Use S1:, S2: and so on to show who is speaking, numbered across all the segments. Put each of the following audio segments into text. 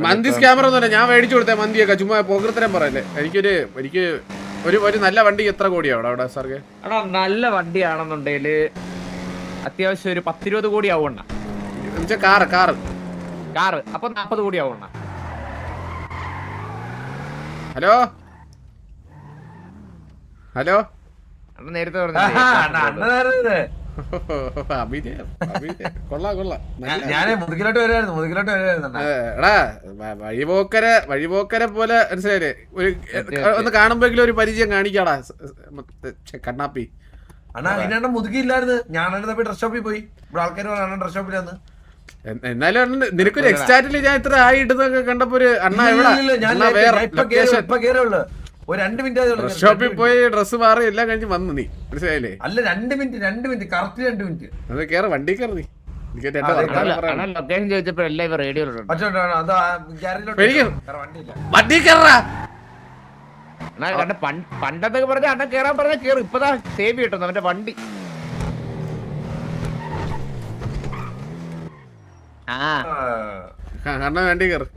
S1: മന്തി scammer ഒന്നുമല്ല, ഞാൻ മേടിച്ചു കൊടുത്തേ മന്തിയൊക്കെ. ചുമ്മാ പോകൃത്തരം പറയല്ലേ. എനിക്ക് ഒരു നല്ല വണ്ടി എത്ര കോടിയാവും അവിടെ സാർക്ക്?
S2: എടാ നല്ല വണ്ടിയാണെന്നുണ്ടെങ്കിൽ അത്യാവശ്യം ഒരു 10-20 കോടി ആവണ. കാറ് അപ്പൊ 40 കോടി ആവണ.
S1: ഹലോ ഹലോ
S2: നേരത്തെ
S1: എടാ വഴിപോക്കരെ പോലെ മനസ്സിലായില്ലേ? ഒന്ന് കാണുമ്പോഴെങ്കിലും ഒരു പരിചയം കാണിക്കാടാ കണ്ണാപ്പി.
S3: അണ്ണാ മുതുകില്ലായിരുന്നു. ഞാൻ ഡ്രസ് ഷോപ്പിൽ പോയി. ഇവിടെ ആൾക്കാർ ഡ്രസ് ഷോപ്പിലാന്ന്.
S1: എന്നാലും നിനക്കൊരു എക്സ്റ്റാറ്റില് ഞാൻ ഇത്ര ആയിട്ടൊക്കെ കണ്ടപ്പോ ഒരു അണ്ണാ
S3: ഒരു 2 മിനിറ്റ്
S1: ഷോപ്പിൽ പോയി ഡ്രസ് മാറി എല്ലാം കഴിഞ്ഞ് വന്നു നീ, മനസ്സിലായില്ലേ?
S3: അല്ല 2 മിനിറ്റ് കറക്റ്റ് 2 മിനിറ്റ്.
S1: അത് കേറ വണ്ടി കയറി നീ.
S2: ലൊക്കേഷൻ ചോദിച്ചപ്പോ എല്ലാം ഇവ റേഡിയോ
S1: വണ്ടി കയറാ.
S2: പണ്ടത്തൊക്കെ പറഞ്ഞ അണ്ണൻ കേറാൻ പറഞ്ഞ കേറും. ഇപ്പതാ സേവ് കിട്ടുന്നു അവന്റെ വണ്ടി.
S1: അണ്ണ വണ്ടി കയറി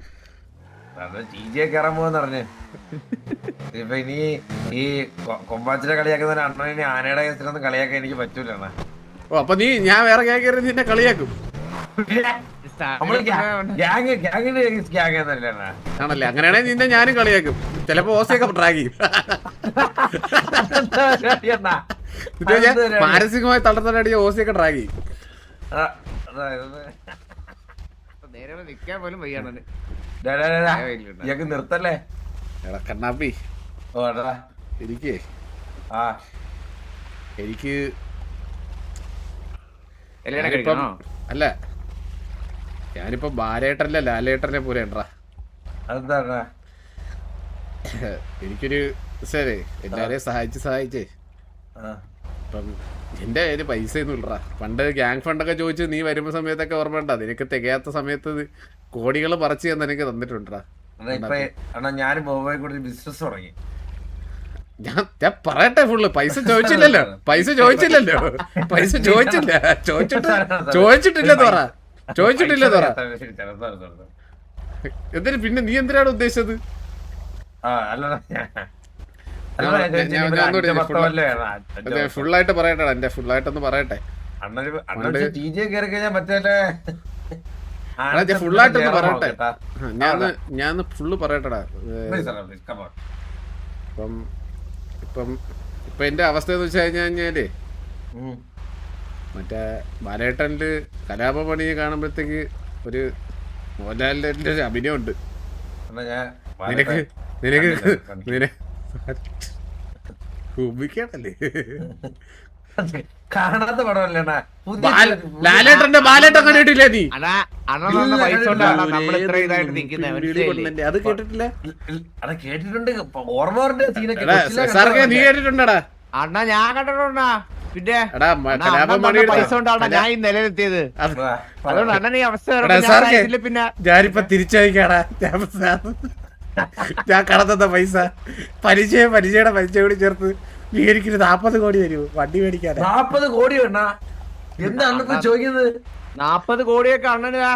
S3: കയറാൻ പോവാന്ന് പറഞ്ഞേ. ഇപ്പൊ ഇനി ഈ കൊമ്പാച്ചിനെ കളിയാക്കുന്ന അണ്ണനെ ആനയുടെ കേസിലൊന്നും കളിയാക്കാൻ എനിക്ക് പറ്റൂല.
S1: ഓ അപ്പൊ ഞാൻ വേറെ കയറി നിന്നെ കളിയാക്കും ആണല്ലേ? അങ്ങനെയാണെങ്കിൽ നിന്നെ ഞാനും കളിയാക്കും. ചിലപ്പോ ഓസയൊക്കെ ട്രാക്ക് ചെയ്യും. മാനസികമായി തളർത്തടിയ ഓസയൊക്കെ ട്രാക്ക് ചെയ്യും.
S2: നിക്കാൻ പോലും വയ്യാണ്.
S3: നിർത്തല്ലേ
S1: കണ്ണാപ്പി? എനിക്ക് അല്ല, ഞാനിപ്പോ ബാലേട്ടനല്ല ലാലേട്ടനെ പോലെ ഉണ്ടാ. എനിക്കൊരു എല്ലാരെയും സഹായിച്ചേ ഇപ്പം എന്റെ കയ്യില് പൈസ ഒന്നും ഇല്ലടാ. പണ്ട് ഗ്യാങ് ഫണ്ടൊക്കെ ചോദിച്ച് നീ വരുമ്പോ സമയത്തൊക്കെ ഓർമ്മ ഉണ്ടാ? നിനക്ക് തികയാത്ത സമയത്ത് കോടികൾ പറിച്ച് ഞാൻ നിനക്ക് തന്നിട്ടുണ്ടാ. ഞാൻ പറയട്ടെ ഫുള്ള്. പൈസ ചോദിച്ചില്ലല്ലോ. ചോദിച്ചിട്ടില്ലെന്ന് പറ. എന്തിനു പിന്നെ നീ എന്തിനാണ് ഉദ്ദേശിച്ചത്? ഫുള്ളായിട്ട് പറയട്ടെ. എന്റെ ഫുള്ളായിട്ടൊന്ന് പറയട്ടെ. ഫുള്ളായിട്ടൊന്ന് പറയട്ടെ. ഞാൻ ഫുള്ള് പറയട്ടെടാ. ഇപ്പൊ എന്റെ അവസ്ഥ എന്ന് വെച്ച് കഴിഞ്ഞാല് മറ്റേ ബാലേട്ടനില് കലാപമണി കാണുമ്പോഴത്തേക്ക് ഒരു മോഹൻലാലിന്റെ ഒരു അഭിനയമുണ്ട്. നിനക്ക് ഉപയോഗിക്കണല്ലേ?
S3: കാണാത്ത പടമല്ലേ
S1: ലാലേട്ടന്റെ ബാലേട്ടൻ കണ്ടിട്ടില്ലേ നീ? അത് കേട്ടിട്ടില്ല?
S3: കേട്ടിട്ടുണ്ട്. ഓർമ്മ
S1: നീ കേട്ടിട്ടുണ്ടടാ?
S2: അണ്ണാ ഞാൻ കണ്ടിട്ടുണ്ടാ. പിന്നെ
S1: പൈസ
S2: കൊണ്ടാണ് ഞാൻ ഈ നിലനിർത്തിയത്. അതുകൊണ്ട് അണ്ണൻ ഈ അവസ്ഥ പിന്നെ
S1: ഞാനിപ്പോ തിരിച്ചയക്കാടാ. ഞാൻ കടന്ന പൈസ പരിചയുടെ പലിശ കൂടി ചേർത്ത് നീ എനിക്കൊരു 40 കോടി തരൂ വണ്ടി മേടിക്കാൻ.
S3: 40 കോടി എന്താണ് ചോദിക്കുന്നത്?
S2: 40 കോടിയൊക്കെ അണ്ണനാ.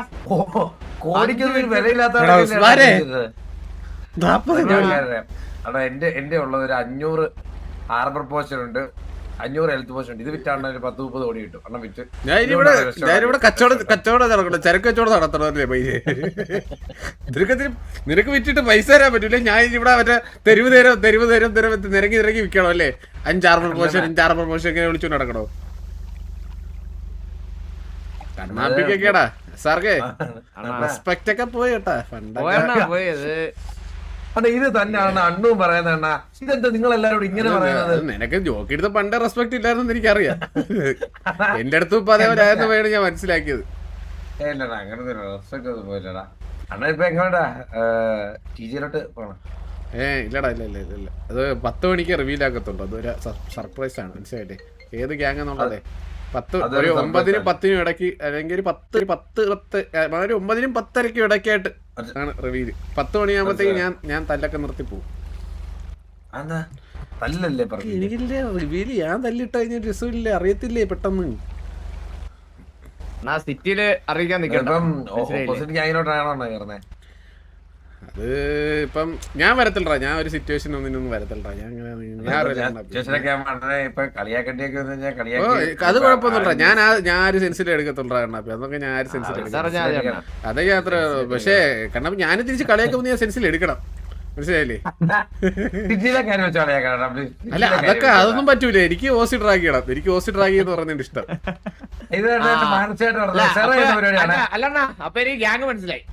S3: കോടിക്കൊന്നും വിലയില്ലാത്ത എന്റെ ഉള്ള ഒരു 500 ഹാർബർ പോസ്റ്റർ ഉണ്ട്, 500 ഹെൽത്ത് പോസ്റ്റ് ഉണ്ട്. ഇത് വിറ്റാണ് 10-30 കോടി കിട്ടും. അണ്ണൻ വിറ്റ്
S1: ഞാനിവിടെ കച്ചവടം നടക്കണം, ചരക്ക് കച്ചവടം നടത്തണല്ലേ പൈസ. നിനക്ക് വിറ്റിട്ട് പൈസ തരാൻ പറ്റൂല. ഞാൻ ഇവിടെ മറ്റേ തെരുവ് നേരം നിരങ്ങി വിൽക്കണോ അല്ലേ? 5 ഹാർബർ പോസ്റ്റ് ഇങ്ങനെ വിളിച്ചു നടക്കണോ? കണ്ണാപ്പിക്കൊക്കെയാടാ സാർക്ക് റെസ്പെക്ട് ഒക്കെ പോയി കേട്ടാ.
S2: പോയത്
S3: ഇത് തന്നെയാണ് അണ്ണും പറയുന്ന. ഇതെന്താ നിങ്ങൾ എല്ലാവരോടും ഇങ്ങനെ പറയുന്നത്?
S1: നിനക്ക് ജോക്കി എടുത്ത പണ്ട് റെസ്പെക്ട് ഇല്ലായിരുന്നു എനിക്കറിയാം. എന്റെ അടുത്തും ഇപ്പൊ അതേപോലെ ആയിരുന്നു വേണം ഞാൻ മനസ്സിലാക്കിയത്.
S3: ഇല്ലടാ അങ്ങനത്തെ റെസ്പെക്ട് ഒന്നും പോയില്ലടാ. അണ്ണ ഇപ്പൊ എങ്ങനെയാ ടീച്ചറോട്ട് പോണം?
S1: ഇല്ലടാ ഇല്ല അത് 10 മണിക്ക് റിവീൽ ആക്കത്തുള്ളൂ. അതൊരു സർപ്രൈസ് ആണ്, മനസ്സിലായിട്ടെ? ഏത് ഗ്യാങ് എന്നുള്ളതേ 9-നും 10-നും ഇടയ്ക്ക്, അല്ലെങ്കിൽ 9-നും 10:30 ഇടയ്ക്കായിട്ട് ആണ് റിവീല്. 10 മണിയാകുമ്പോഴത്തേക്ക് ഞാൻ തല്ലൊക്കെ നിർത്തി പോകും. എനിക്കില്ലേ റിവീല് ഞാൻ തല്ലിട്ട് കഴിഞ്ഞ രസമില്ലേ, അറിയത്തില്ലേ പെട്ടെന്ന്.
S2: സിറ്റിയില് അറിയിക്കാൻ
S1: അത് ഇപ്പം ഞാൻ വരത്തില്ലടാ, ഞാൻ ഒരു സിറ്റുവേഷൻ ഒന്നിനൊന്നും വരത്തില്ലടാ. ഞാൻ
S3: സിറ്റുവേഷനൊക്കെ അണ്ണനെ ഇപ്പൊ കളിയാക്കണ്ടിയൊക്കെ വന്നു കഴിഞ്ഞാൽ
S1: അത് കുഴപ്പമൊന്നുമില്ല. ഞാൻ ഒരു സെൻസിൽ എടുക്കത്തുള്ളൂ കണ്ണാപ്പി, അതൊക്കെ ഞാൻ ഒരു സെൻസിൽ എടുക്കണം. അതൊക്കെ അത്ര. പക്ഷേ കണ്ണാപ്പി ഞാൻ തിരിച്ച് കളിയാക്കുമ്പോൾ ഞാൻ സെൻസിൽ എടുക്കണം, മനസ്സിലായില്ലേ? അല്ല അതൊക്കെ അതൊന്നും പറ്റൂല. എനിക്ക് ഓസി ഡ്രാഗ് ചെയ്യണം. എനിക്ക് ഓസി ഡ്രാഗ് എന്ന് പറഞ്ഞതിന്റെ ഇഷ്ടം.
S2: അല്ലണ്ണ അപ്പൊ എനിക്ക് ഗ്യാങ് മനസ്സിലായി.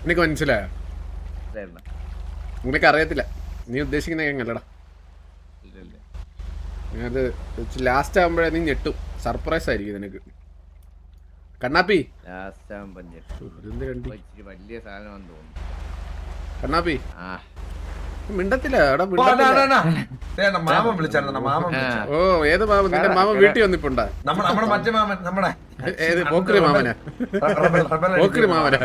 S1: നിനക്ക് മനസ്സിലായോ? നിനക്ക് അറിയത്തില്ല, നീ ഉദ്ദേശിക്കുന്ന ഗ്യാങ്ങല്ലടാ. അത് ലാസ്റ്റ് ആകുമ്പോഴേ നീ ഞെട്ടും. സർപ്രൈസ് ആയിരിക്കും നിനക്ക് കണ്ണാപ്പി. കണ്ണാപ്പി മിണ്ടത്തില്ല.
S3: മാമൻ വിളിച്ചായിരുന്നു.
S1: ഓ ഏത് മാമൻ? നിന്റെ മാമൻ വീട്ടിൽ വന്നിപ്പോണ്ടാ?
S3: മറ്റേ മാമൻ നമ്മുടെ
S1: ഏത് പോക്കറി മാമനാ? പോക്കറി മാമനാ?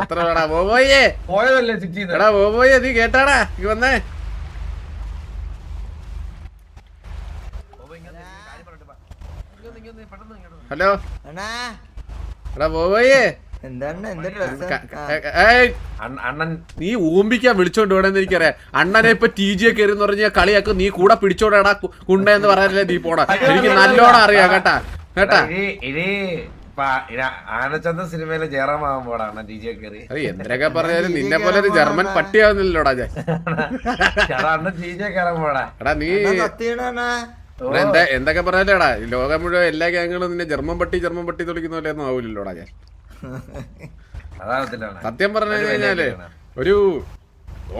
S1: എത്ര വേടാ ബോബോയെ?
S3: പോയതല്ലേ സിറ്റിന്ന്.
S1: എടാ ബോബോയെ നീ കേട്ടാടാ? നീ വന്നേ. ഹലോ എടാ ബോബോയെ,
S3: അണ്ണൻ
S1: നീ ഊമ്പിക്കാൻ വിളിച്ചോണ്ട് വേണമെന്ന് എനിക്കറിയാം. അണ്ണനെ ഇപ്പൊ ടി ജി ഒക്കെ എന്ന് പറഞ്ഞാൽ കളിയാക്കും. നീ കൂടെ പിടിച്ചോടാ കുണ്ട എന്ന് പറയാനല്ലേ നീ പോടാ. എനിക്ക് നല്ലോണം അറിയാം കേട്ടാ കേട്ടാ.
S3: ഇനി ആനച്ചന്ത സിനിമയിലെ ജയറാമാവാൻ പോടാ അണ്ണൻ ടി ജി കയറി.
S1: എന്തൊക്കെ പറഞ്ഞാലും നിന്നെ പോലെ ഒരു ജർമ്മൻ പട്ടിയാവുന്നില്ലോടാ ഞാൻ.
S3: അണ്ണൻ ടി ജി കയറാൻ പോടാ.
S1: എടാ നീ എന്തൊക്കെ പറഞ്ഞാലേടാ, ലോകം മുഴുവൻ എല്ലാ ഗ്യാങ്ങുകളും നിന്നെ ജർമ്മൻ പട്ടി തുളിക്കുന്ന പോലെ ഒന്നും ആവൂലല്ലോടാ ഞാൻ. സത്യം പറഞ്ഞു കഴിഞ്ഞാല് ഒരു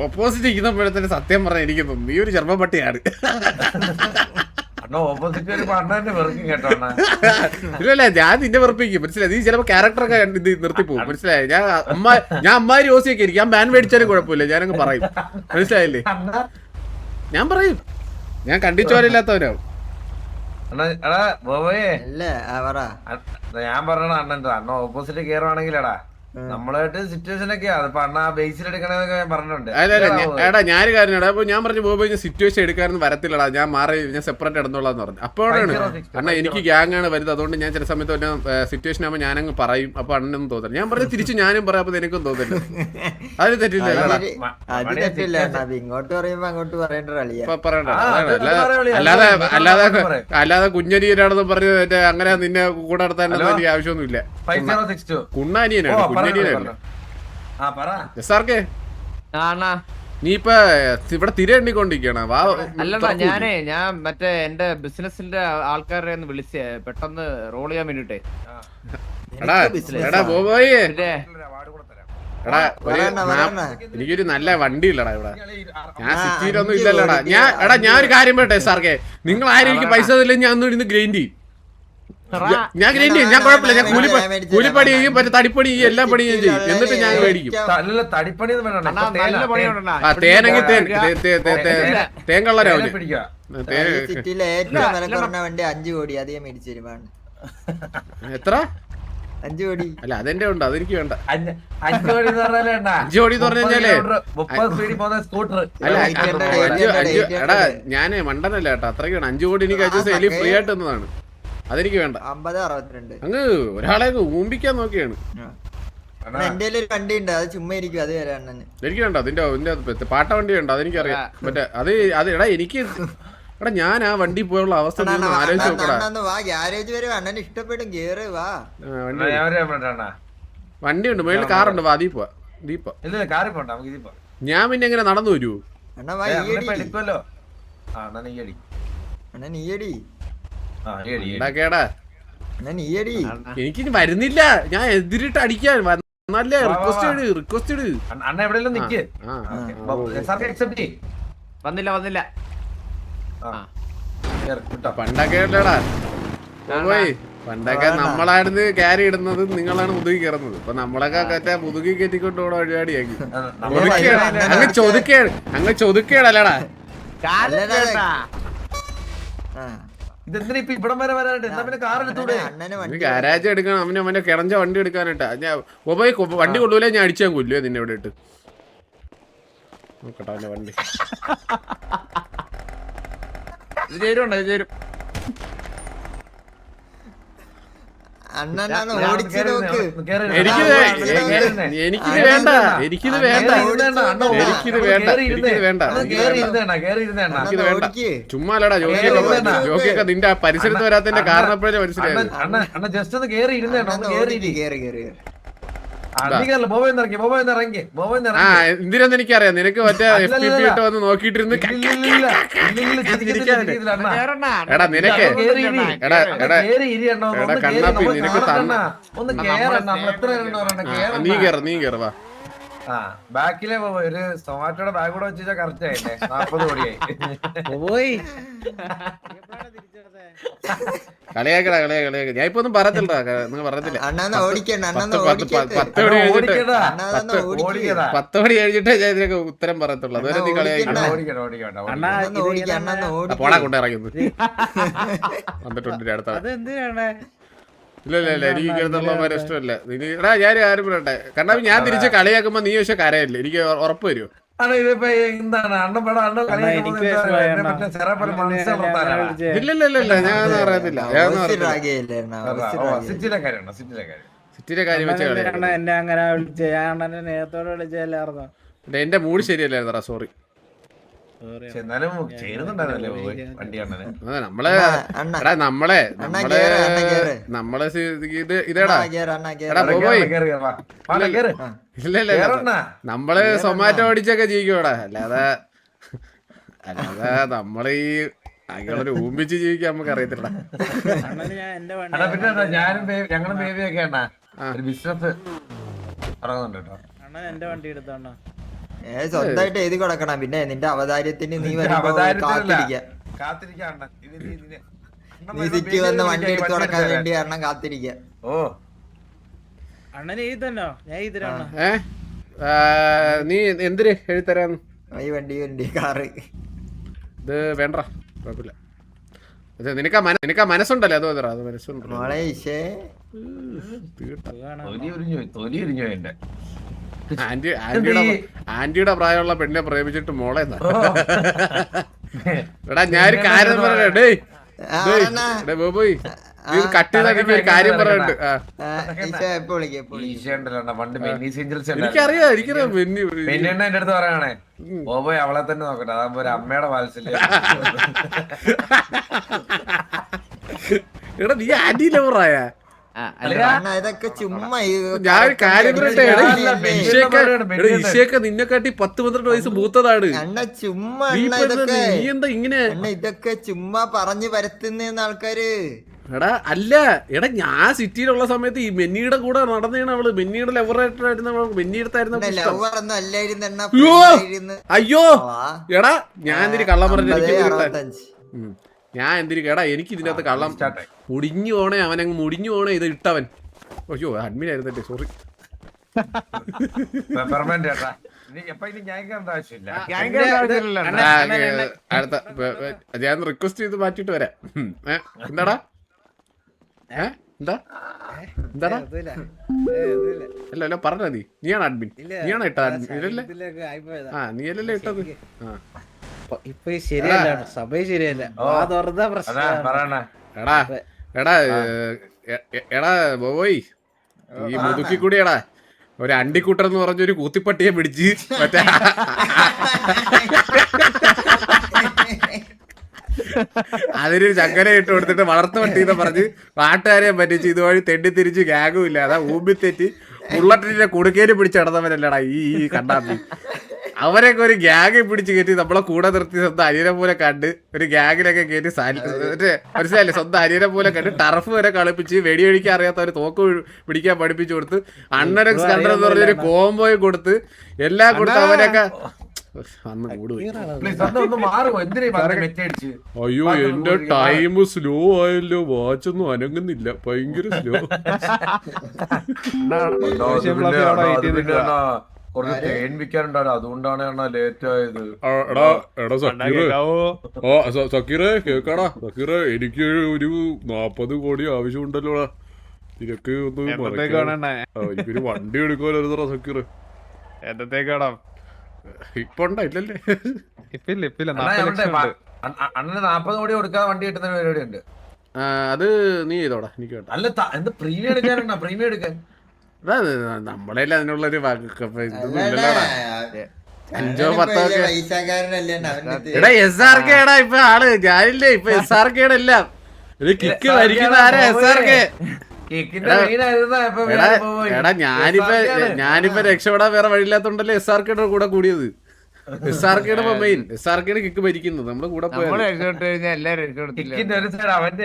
S1: ഓപ്പോസിറ്റ് ഇരിക്കുന്നപ്പോഴത്തേന് സത്യം പറഞ്ഞ എനിക്ക് തോന്നുന്നു നീ ഒരു ജർമ്മൻ പട്ടിയാണ്. ഇല്ലല്ല ഞാൻ നിന്നെ വെറുപ്പിക്കും, മനസ്സിലായി? നീ ചിലപ്പോ ക്യാരക്ടറൊക്കെ ഇത് നിർത്തിപ്പോവും, മനസ്സിലായി? ഞാൻ അമ്മാരി ഓസിയൊക്കെ ഇരിക്കും. ഞാൻ ബാൻ മേടിച്ചാലും കുഴപ്പമില്ല, ഞാനങ്ങ് പറയും, മനസ്സിലായില്ലേ? ഞാൻ പറയും, ഞാൻ കണ്ടിച്ചോരില്ലാത്തവനാവും.
S3: ഞാൻ പറഞ്ഞ അണ്ണൻ ഓപ്പോസിറ്റ് കയറുവാണെങ്കിലടാ നമ്മളായിട്ട് സിറ്റുവേഷൻ ഒക്കെയാ. അപ്പൊ അണ്ണ ബേസിൽ എടുക്കണെന്നൊക്കെ ഞാൻ പറഞ്ഞിട്ടുണ്ട്.
S1: എടാ ഞാനൊരു കാര്യം എടാ, അപ്പൊ ഞാൻ പറഞ്ഞു ബോബോ ഞാൻ സിറ്റുവേഷൻ എടുക്കാനൊന്നും വരത്തില്ലടാ, ഞാൻ മാറി ഞാൻ സെപ്പറേറ്റ് ഇടന്നുള്ളതെന്ന് പറഞ്ഞു. അപ്പോഴാണ് അണ്ണ എനിക്ക് ഗ്യാങ് ആണ് വരുന്നത്, അതുകൊണ്ട് ഞാൻ ചില സമയത്ത് തന്നെ സിറ്റുവേഷൻ ആകുമ്പോൾ ഞാനങ്ങ് പറയും. അപ്പൊ അണ്ണനൊന്നും തോന്നില്ല. ഞാൻ പറഞ്ഞ തിരിച്ച് ഞാനും പറയാം, അപ്പൊ എനിക്കും തോന്നില്ല. അതിന് തെറ്റില്ല. അല്ലാതെ കുഞ്ഞനിയനാണെന്ന് പറഞ്ഞ് അങ്ങനെ നിന്നെ കൂടെ നടത്താനൊന്നും എനിക്ക് ആവശ്യമൊന്നുമില്ല. കുണ്ണാനിയനാണ്. നീ ഇപ്പൊ ഇവിടെ തിര എണ്ണിക്കൊണ്ടിരിക്കണ?
S2: അല്ലടാ ഞാൻ മറ്റേ എന്റെ ബിസിനസിന്റെ ആൾക്കാരെ ഒന്ന് വിളിച്ചേ പെട്ടെന്ന് റോൾ ചെയ്യാൻ വേണ്ടിട്ടേ.
S1: എടാ ബോബോയ്, എനിക്കൊരു നല്ല വണ്ടി ഇല്ലടാ ഇവിടെ. ഞാൻ സിറ്റിയിലൊന്നും ഇല്ലല്ലോടാ. ഞാൻ ഒരു കാര്യം പറയട്ടെ സാർക്കെ, നിങ്ങൾ ആരും എനിക്ക് പൈസ തന്നില്ല, ഞാൻ ഒന്നും ഇന്ന് ഗ്രൈൻഡ് ചെയ്യും. ഞാൻ ഗ്രൈൻഡ് ചെയ്യും, ഞാൻ കുഴപ്പമില്ല. ഞാൻ കൂലിപ്പണി ചെയ്യും, മറ്റേ തടിപ്പണി ചെയ്യും, എല്ലാ പണിയും ചെയ്യും. എന്നിട്ട് ഞാൻ മേടിക്കും. തേനെങ്കിൽ തേൻ കള്ളരാവില്ല. എത്ര? 5 കോടി. അല്ല അതെന്റെ ഉണ്ട്, അതെനിക്ക് വേണ്ട.
S3: 5 കോടി എന്ന്
S1: പറഞ്ഞാലേ എടാ ഞാന് മണ്ടനല്ല കേട്ടോ, അത്രയ്ക്കാണ്. 5 കോടി എനിക്ക് അയച്ച സെലി ഫ്രീ ആയിട്ട് തന്നതാണ്, അതെനിക്ക് വേണ്ട. അങ്ങ് ഒരാളെ ഊമ്പിക്കാൻ നോക്കിയാണ്. എനിക്ക് വേണ്ട അതിന്റെ പാട്ട വണ്ടി വേണ്ട, അതെനിക്കറിയാം. മറ്റേ അത് എടാ എനിക്ക് എടാ ഞാൻ ആ വണ്ടി പോയുള്ള അവസ്ഥ ആലോചിച്ച് നോക്കടാ. വണ്ടിയുണ്ട്, മേളിൽ കാറുണ്ട്, വാ ദീപ ദീപ. ഞാൻ പിന്നെ എങ്ങനെ നടന്നു വരുവോ? കേടാ എനിക്കിനി വരുന്നില്ല, ഞാൻ എതിരിട്ട് അടിക്കാൻ നല്ല റിക്വസ്റ്റ് ഇട്.
S2: വന്നില്ല
S1: പണ്ടൊക്കെ അല്ലേടാ പോയി, പണ്ടൊക്കെ നമ്മളായിരുന്നു ക്യാരി ഇടുന്നത്, നിങ്ങളാണ് മുതുകി കയറുന്നത്. ഇപ്പൊ നമ്മളൊക്കെ മറ്റേ മുതുകി കയറ്റിക്കൊണ്ട് പോണ വഴിപാടിയാക്കി. അങ്ങ് ചൊതുക്കേടല്ലടാ. ഗാരാജ് എടുക്കണം, അവന്റെ കിടഞ്ച വണ്ടി എടുക്കാനായിട്ടാ. ഞാൻ വണ്ടി കൊണ്ടുപോലെ ഞാൻ അടിച്ചാൻ കൊല്ലുവേ നിന്നെ ഇവിടെ ഇട്ട്. നോക്കട്ടെ അവന്റെ വണ്ടി.
S4: അണ്ണനാണ് ഓടിച്ച് നോക്ക്.
S1: എനിക്കിത് എനിക്കിത് വേണ്ട എനിക്കിത് വേണ്ട എനിക്കിത് വേണ്ട എനിക്കിത് വേണ്ട എനിക്കിത് വേണ്ട ചുമ്മാലടാ ജോക്കിയൊക്കെ നിന്റെ ആ പരിസരത്ത് വരാത്തതിന്റെ കാരണം എപ്പോഴേ മനസ്സിലായത്.
S3: അണ്ണ ജസ്റ്റ് ഒന്ന് കേറി ഇരുന്നേണ്ട, ഒന്ന് കേറി ഇരി.
S4: കേറി
S1: ആ എന്തിനാന്ന് എനിക്കറിയാം. നിനക്ക് മറ്റേ FPP ഇട്ട് വന്ന് നോക്കിയിട്ടിരുന്ന് എടാ നിനക്ക് എടാ കണ്ണാപ്പി നിനക്ക് നീ കേറ വാ.
S3: ആ ബാക്കിലെ ഒരു സൊമാറ്റോയുടെ ബാഗ് കൂടെ വെച്ചാൽ കറക്റ്റ് ആയില്ലേ, 40 കോടിയായി.
S1: കളിയാക്കടാ ഞാൻ ഇപ്പൊ ഒന്നും പറയത്തില്ല, നിങ്ങൾ പറഞ്ഞില്ല.
S4: അണ്ണാന്ന് ഓടിക്കണ്ട, അണ്ണാന്ന്
S1: 10 മണി കഴിഞ്ഞിട്ടേ ഞാൻ ഇതിനൊക്കെ ഉത്തരം പറയത്തുള്ളൂ. അതുവരെ നീ കളിയാക്കി പോടാ കൊണ്ട് ഇറങ്ങുന്നു വന്നിട്ടുണ്ട് അടുത്ത. ഇല്ല എനിക്ക് ഇങ്ങനത്തുള്ളവന്മാരെ ഇഷ്ടമല്ല. എടാ ഞാൻ ആരും പറയട്ടെ, കാരണം ഞാൻ തിരിച്ച് കളിയാക്കുമ്പോ നീ പക്ഷെ കരയല്ലേ, എനിക്ക് ഉറപ്പ് വരുമോ?
S3: ഇതിപ്പോ എന്താണ്
S1: ഇല്ല ഞാൻ പറയത്തില്ല. സിറ്റിയുടെ കാര്യം വെച്ച്
S5: എന്നെ അങ്ങനെ വിളിച്ചേ, ഞാൻ അണ്ണനെ നേരത്തോടെ വിളിച്ചല്ലായിരുന്നോ?
S1: എന്റെ മൂഡ് ശരിയല്ലായിരുന്നടാ, സോറി. നമ്മളെ ഇതേടാ ഇല്ല നമ്മള് സൊമാറ്റോ ഓടിച്ചൊക്കെ ജീവിക്കൂടാ, അല്ലാതെ നമ്മള് ഈ അങ്ങനൊരു ഊമ്പിച്ച് ജീവിക്കാൻ നമുക്ക് അറിയത്തില്ല.
S3: ഞാനും ഞങ്ങളും ബേബിയൊക്കെ ബിസിനസ് ഇറങ്ങുന്നുണ്ട് കേട്ടോ.
S5: അണ്ണൻ എന്റെ വണ്ടി എടുത്തോണ്ണ
S4: സ്വന്തമായിട്ട് എഴുതി കൊടുക്കണം. പിന്നെ നിന്റെ അവതാരത്തിന് നീ വരുമ്പോ നീ സിറ്റി വന്ന് വണ്ടി എടുത്തു കൊടുക്കാൻ വേണ്ടി കാരണം കാത്തിരിക്ക.
S3: ഓ
S5: അണ്ണൻ എഴുതല്ലോ, ഞാൻ എഴുതരാണ്.
S1: നീ എന്തിന് എഴുതരാന്ന്?
S4: ഈ വണ്ടി കാറ്
S1: ഇത് വേണ്ട, കുഴപ്പമില്ല. നിനക്ക് മനസ്സുണ്ടല്ലേ, അതോ അത് മനസ്സുണ്ട്.
S4: മോളെ ഇഷേ
S1: ആന്റിയുടെ പ്രായമുള്ള പെണ്ണിനെ പ്രേമിച്ചിട്ട് മോളെ എടാ ഞാനൊരു കാര്യം പറയട്ടെ, ബോബോയ് കട്ട് ചെയ്താൽ എനിക്ക് ഒരു കാര്യം പറയാനുണ്ട്. എനിക്കറിയാം
S3: എന്റെ അടുത്ത് പറയണേ, ബോബോയ് അവളെ തന്നെ നോക്കട്ടെ, അതാകുമ്പോ ഒരു അമ്മയുടെ വാത്സല്യം.
S1: എടാ നീ ആന്റി ലവറായ?
S4: ഇതൊക്കെ ചുമ്മാ
S1: ഞാൻ കാര്യം പറയട്ടെ, ഇഷയൊക്കെ നിന്നെക്കാട്ടി 10-12 വയസ്സ് മൂത്തതാണ്.
S4: ചുമ്മാ
S1: നീ എന്താ ഇങ്ങനെ?
S4: ഇതൊക്കെ ചുമ്മാ പറഞ്ഞു പരത്തുന്ന ആൾക്കാര്.
S1: എടാ അല്ല എടാ, ഞാൻ സിറ്റിയിലുള്ള സമയത്ത് ഈ മെന്നിയുടെ കൂടെ നടന്നതാണ് അവള്. മെന്നിയുടെ ലവറായിട്ടായിരുന്നു, മെന്നിയെടുത്തായിരുന്നു. അയ്യോ എടാ ഞാൻ എന്തിന് കള്ളം പറഞ്ഞു? ഞാൻ എന്തിന് കേടാ, എനിക്ക് ഇതിനകത്ത് കള്ളം മുടിഞ്ഞു പോണേ, അവനങ്ങ് മുടിഞ്ഞു പോണേ ഇത് ഇട്ടവൻ. അയ്യോ അഡ്മിൻ ആയിരുന്നല്ലേ, സോറി. അടുത്ത ഞാൻ റിക്വസ്റ്റ് ചെയ്ത് മാറ്റിട്ട് വരാം. എന്താടാ എന്താടാ അല്ല പറഞ്ഞ നീയാണ് അഡ്മിൻ, നീയാണോ ഇട്ട അഡ്മിൻ? ആ നീയല്ലേ ഇട്ടത്.
S5: ഇപ്പൊ ശരിയല്ല, സഭ ശരിയല്ല.
S1: എടാ ബോബോയ്, ഈ മുതുക്കി കൂടിയടാ ഒരു അണ്ടിക്കൂട്ടർ എന്ന് പറഞ്ഞൊരു കൂത്തിപ്പട്ടിയെ പിടിച്ച് മറ്റേ അതിനൊരു ചക്കര ഇട്ട് കൊടുത്തിട്ട് വളർത്തു പട്ടിന്ന് പറഞ്ഞ് നാട്ടുകാരെ പറ്റിച്ച് ഇതുവഴി തെണ്ടിത്തിരിച്ച് ഗ്യാഗും ഇല്ല, അതാ ഊമ്പിത്തെറ്റി ബുള്ളറ്റിന്റെ കുടുക്കേരി പിടിച്ച് നടന്നവനല്ലടാ ഈ കണ്ണാപ്പി. അവരൊക്കെ ഒരു ഗ്യാഗ് പിടിച്ച് കയറ്റി നമ്മളെ കൂടെ നിർത്തി സ്വന്തം അനിയനെ പോലെ കണ്ട് ഒരു ഗ്യാഗിലൊക്കെ കയറ്റി മനസ്സിലായില്ലേ, സ്വന്തം അനിയനെ പോലെ കണ്ട് ടർഫ് വരെ കളിപ്പിച്ച് വെടിയൊഴിക്കാൻ അറിയാത്ത ഒരു തോക്ക് പിടിക്കാൻ പഠിപ്പിച്ചു കൊടുത്ത്, അണ്ണനെക്സ് കണ്ടർ എന്ന് പറഞ്ഞൊരു കോംബോയും കൊടുത്ത് എല്ലാം കൊടുത്ത് അവരൊക്കെ അന്ന് കൂടുപോയി. അയ്യോ എന്റെ ടൈം സ്ലോ ആയല്ലോ, വാച്ചൊന്നും അനങ്ങുന്നില്ല, ഭയങ്കര സ്ലോ.
S3: അതുകൊണ്ടാണ് ലേറ്റ് ആയത്.
S1: സക്കീറേ കേക്കാടാ, സക്കീറേ എനിക്ക് ഒരു 40 കോടി ആവശ്യമുണ്ടല്ലോടാ, നിനക്ക് ഒന്ന് എനിക്കൊരു വണ്ടി എടുക്കുമല്ലോ സക്കീറ്.
S6: എന്നത്തേക്കാടാ?
S1: ഇപ്പൊ ഉണ്ടോ? ഇല്ലല്ലേ,
S6: ഇപ്പില്ല.
S3: അണ്ണന് 40 കോടി കൊടുക്കാതെ വണ്ടി കിട്ടുന്ന പരിപാടി ഉണ്ട്.
S1: അത് നീ ചെയ്തോടാ, എനിക്ക് വേണ്ട.
S3: അല്ല എന്ത് പ്രീമിയം എടുക്കാനുണ്ടോ? പ്രീമിയം എടുക്കാൻ
S1: നമ്മളെ അതിനുള്ളൊരു അഞ്ചോ
S4: അണ്ണനിപ്പോ
S1: പത്തോ
S4: വലിയ
S1: ഒക്കെ.
S4: പൈസക്കാരനല്ലേ അവന്റെ
S1: എടാ SRK എടാ ഇപ്പൊ ആള് ഞാനില്ലേ ഇപ്പൊ SRK എല്ലാം ഒരു കിക്ക് ഭരിക്കുന്ന ആരാ SRK.
S3: കേക്കിന്റെ മെയിനായിരുന്നാ ഇപ്പൊ
S1: എടാ
S3: വേറെ പോയി.
S1: എടാ ഞാനിപ്പോ രക്ഷപ്പെടാൻ വേറെ വഴിയില്ലാത്തോണ്ടല്ലേ SRK കൂടെ കൂടിയത്. SRK മെയിൻ SRK കിക്ക് ഭരിക്കുന്നത് നമ്മള് കൂടെ
S2: നമ്മള്
S1: പോയത്.
S2: രക്ഷപ്പെട്ട് കഴിഞ്ഞാൽ എല്ലാരും രക്ഷപ്പെടത്തില്ല.
S3: കേക്കിന്റെ ഒരു സൈഡ് അവന്റെ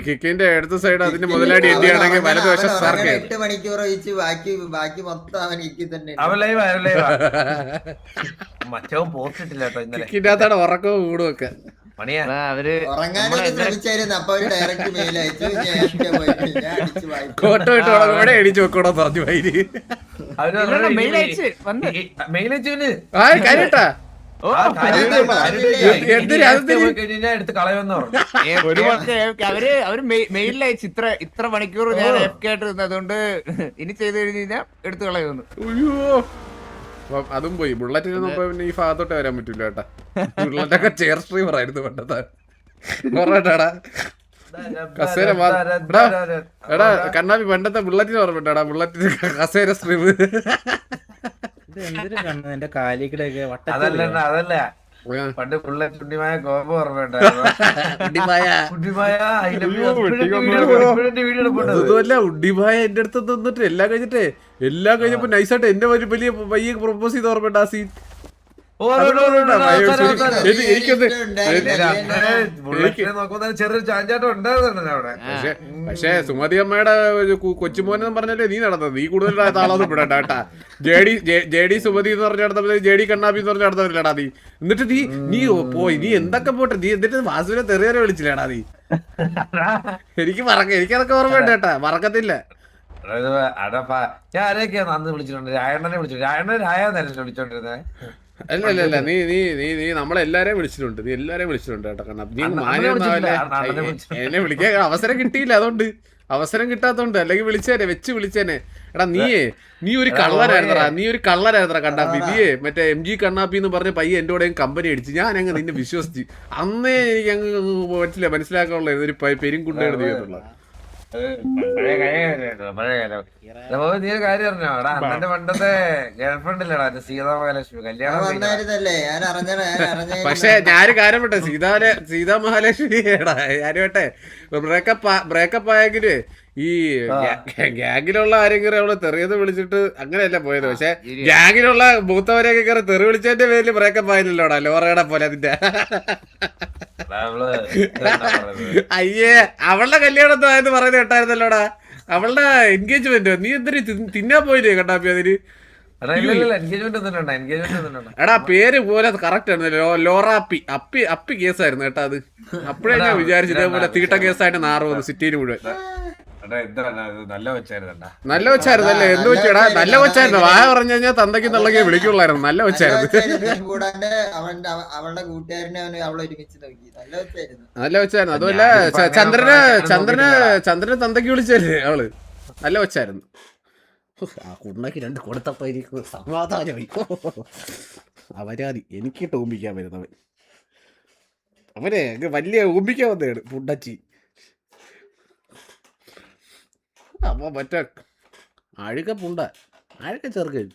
S1: കിക്കിന്റെ അടുത്ത സൈഡ് അതിന്റെ മുതലാടി എത്തിയാണെങ്കിൽ വലതുവശം SRK.
S4: 8 മണിക്കൂർ ഒഴിച്ച് ബാക്കി മൊത്തം അവൻ ഇക്കി തന്നെ
S3: അവൻ ലൈവാ മറ്റവൻ പോസ്റ്റ് ഇട്ടില്ല കേട്ടോ ഇന്നലെ.
S1: കിക്കിന്റെ അകത്താണ് ഉറക്കവും കൂടുമൊക്കെ.
S3: മണിയാ
S2: അവര്
S4: ഉറങ്ങാനൊക്കെ ശ്രമിച്ചായിരുന്നു. അപ്പൊ അവര് ഡയറക്റ്റ് മെയിൽ അയച്ചു, ഞാൻ പോയി ഞാൻ അടിച്ചു വായിക്കും.
S1: കോട്ടോ ഇട്ട് ഇവിടെ എടിച്ചു വെക്കണോ പറഞ്ഞു വൈര്.
S2: മെയിൽ അയച്ച് വന്ന്
S3: മെയിൽ അയച്ചവന്
S1: ആ കാര്യട്ടാ
S3: എടുത്ത് കളയുമെന്ന് പറഞ്ഞു.
S2: അവര് മെയിലിൽ അയച്ച് ഇത്ര മണിക്കൂർ ഞാൻ FK ആയിട്ട് ഇരുന്നു, അതുകൊണ്ട് ഇനി ചെയ്ത് കഴിഞ്ഞാൽ എടുത്തു കളയുന്നു.
S1: അയ്യോ അതും പോയി. ബുള്ളറ്റിനൊന്നും പിന്നെ ഈ ഭാഗത്തോട്ട് വരാൻ പറ്റൂല കേട്ടാ. ബുള്ളറ്റൊക്കെ ചെയർ സ്ട്രീമർ ആയിരുന്നു പണ്ടത്തെ. പറഞ്ഞാടാ കസേര എടാ കണ്ണാപ്പി പണ്ടത്തെ ബുള്ളറ്റിന് ഓർമ്മട്ടാടാ. ബുള്ളറ്റിന് കസേര സ്ട്രീം.
S5: ഇത് എന്തിനു കണ്ണു എന്റെ കാലിക്കടൊക്കെ
S3: അതല്ല അതല്ല പണ്ട് പിള്ളേ ചുണ്ടിമായ കോപം ഓർമ്മയുണ്ടായിരുന്നു.
S1: അതുമല്ല ഉണ്ണിമായ എന്റെ അടുത്ത് നിന്നിട്ട് എല്ലാം കഴിഞ്ഞപ്പോ നൈസായിട്ട് എന്റെ വലിയ പയ്യെ പ്രൊപ്പോസ് ചെയ്ത് ഓർമ്മയുണ്ട് ആ സീൻ.
S3: ചെറിയൊരു ചാഞ്ചാട്ടം ഉണ്ടായിരുന്നു അവിടെ.
S1: പക്ഷെ സുമതി അമ്മയുടെ കൊച്ചുമോനെന്ന് പറഞ്ഞല്ലേ നീ നടന്നത്. നീ കൂടുതൽ താളൊന്നും വിടണ്ട കേട്ടാ. JD സുമതി എന്ന് പറഞ്ഞ നടത്തപ്പോ JD കണ്ണാപ്പി എന്ന് പറഞ്ഞ നടത്തല്ലടാ നീ. എന്നിട്ട് നീ പോയി നീ എന്തൊക്കെ പോട്ടെ നീ എന്നിട്ട് വാസുവിനെ തെറിയേറെ വിളിച്ചില്ലേടാ നീ. എനിക്കതൊക്കെ ഓർമ്മയുണ്ട് കേട്ടാ, മറക്കത്തില്ല.
S3: ഞാൻ ആരെയൊക്കെയാണ് അന്ന് വിളിച്ചിട്ടുണ്ട്? രായണ്ണനെ വിളിച്ചിട്ടുണ്ട്. രായണ്ണനെ രായെന്നല്ലേ വിളിച്ചോണ്ടിരുന്നേ?
S1: അല്ല നീ നമ്മളെല്ലാരെയും വിളിച്ചിട്ടുണ്ട്. നീ എല്ലാരെയും വിളിച്ചിട്ടുണ്ട് കേട്ടോ. കാരണം നീ മാനിയൊന്നാവല്ലേ എന്നെ വിളിക്കാൻ അവസരം കിട്ടിയില്ല. അതുകൊണ്ട് അവസരം കിട്ടാത്തോണ്ട് അല്ലെങ്കിൽ വിളിച്ചേനെ. എടാ നീ ഒരു കള്ളനായിരുന്നടാ കണ്ണാപ്പി. നീയേ മറ്റേ MG കണ്ണാപ്പി എന്ന് പറഞ്ഞ പയ്യെ എന്റെ കൂടെയും കമ്പനി അടിച്ച് ഞാൻ അങ്ങ് നിന്നെ വിശ്വസിച്ച്. അന്നേ എനിക്ക് അങ്ങ് മനസ്സിലാക്കാനുള്ള ഒരു പെരുംകുണ്ടയാണ് നീട്ടുള്ളത്.
S3: പഴയ കാലം. നീ ഒരു കാര്യം അറിഞ്ഞോ? എടാ അണ്ണന്റെ പണ്ടത്തെ ഗേൾഫ്രണ്ട് ഇല്ലടാ സീതാ മഹാലക്ഷ്മി കല്യാണം
S4: വന്നായിരുന്നല്ലേ? ഞാൻ അറിഞ്ഞ
S1: പക്ഷെ ഞാനൊരു കാര്യം പെട്ടെ സീതാ മഹാലക്ഷ്മി എടാ ഞാനുവട്ടെ ബ്രേക്കപ്പ് ആയെങ്കില് ഈ ഗ്യാങ്ങിലുള്ള ആരെങ്കിലും അവള് തെറിയത് വിളിച്ചിട്ട് അങ്ങനെയല്ല പോയത്. പക്ഷെ ഗ്യാങ്ങിലുള്ള മൂത്തവരെയൊക്കെ കയറി തെറി വിളിച്ചതിന്റെ പേരില് ബ്രേക്കപ്പ് ആയില്ലല്ലോടാ ലോറയുടെ പോലെ അതിന്റെ. അയ്യേ അവളുടെ കല്യാണം ആയെന്ന് പറയുന്നത് കേട്ടായിരുന്നല്ലോടാ. അവളുടെ എൻഗേജ്മെന്റ് നീ എന്തിനു തിന്നാൻ പോയില്ലേ കണ്ണാപ്പി അതിന്? എടാ പേര് പോലെ കറക്റ്റ് ആണ്. ലോറാപ്പി അപ്പി കേസായിരുന്നു കേട്ടാ അത്. അപ്പഴേ ഞാൻ വിചാരിച്ചു ഇതേപോലെ തീട്ട കേസായിട്ട് നാറുവന്നു സിറ്റിയിൽ മുഴുവൻ.
S3: നല്ല
S1: വെച്ചായിരുന്നല്ലേ? എന്ത് വെച്ചാടാ? നല്ല വെച്ചായിരുന്നു. വായ പറഞ്ഞു കഴിഞ്ഞാൽ തന്തയ്ക്ക് തള്ളക്ക് വിളിക്കുള്ളായിരുന്നു. നല്ല വെച്ചായിരുന്നു.
S4: അവളുടെ കൂട്ടുകാരനെ അവളെ ഒരുമിച്ച് നോക്കി.
S1: നല്ല വെച്ചായിരുന്നു. അതുമല്ല ചന്ദ്രനെ തന്തയ്ക്ക് വിളിച്ചല്ലേ അവള്. നല്ല വെച്ചായിരുന്നു. ആ കുണ്ണക്ക് 2 കൊടുത്തപ്പോ എനിക്ക് സമാധാനമായി. അവരാതി എനിക്ക് ഊമ്പിക്കാൻ വരുന്നവൻ അവനെ വലിയ ഊമ്പിക്കാൻ വന്നതാണ് പുണ്ടച്ചി. അപ്പൊ മറ്റേ അഴുക്ക ചെറുക്കൻ